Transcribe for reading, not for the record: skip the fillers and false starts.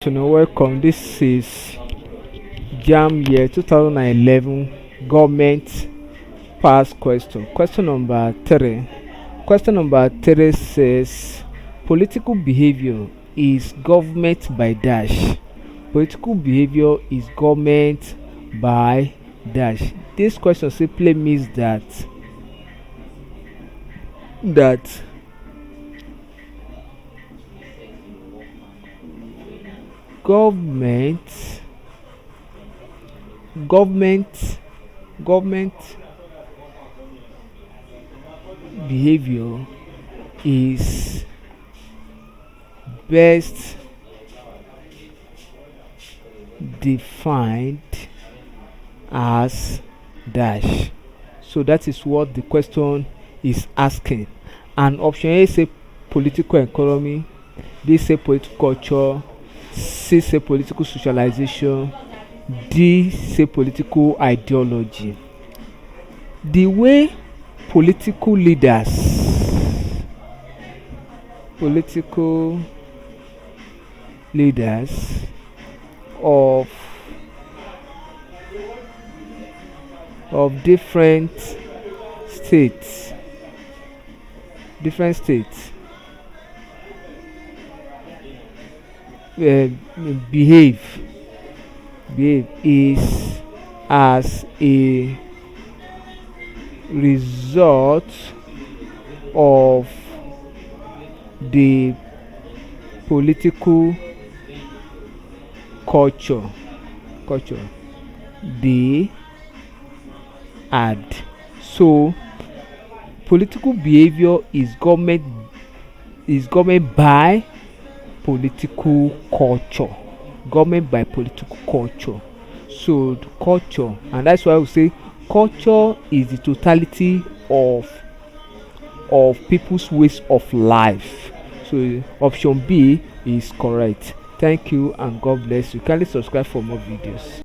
afternoon, welcome. This is Jamb year 2011 government past question. Question number 3. Question number 3 says political behavior is government by dash. Political behavior is government by dash. This question simply means that government government government behavior is best defined as dash. So that is what the question is asking. And option A say political economy, B say political culture, C say political socialization, D say political ideology. The way political leaders of different states behave is as a result of the political culture they add. So political behavior is government by political culture. Government by political culture. So the culture, and that's why we say culture is the totality of people's ways of life. So option B is correct. Thank you and God bless you. Kindly subscribe for more videos.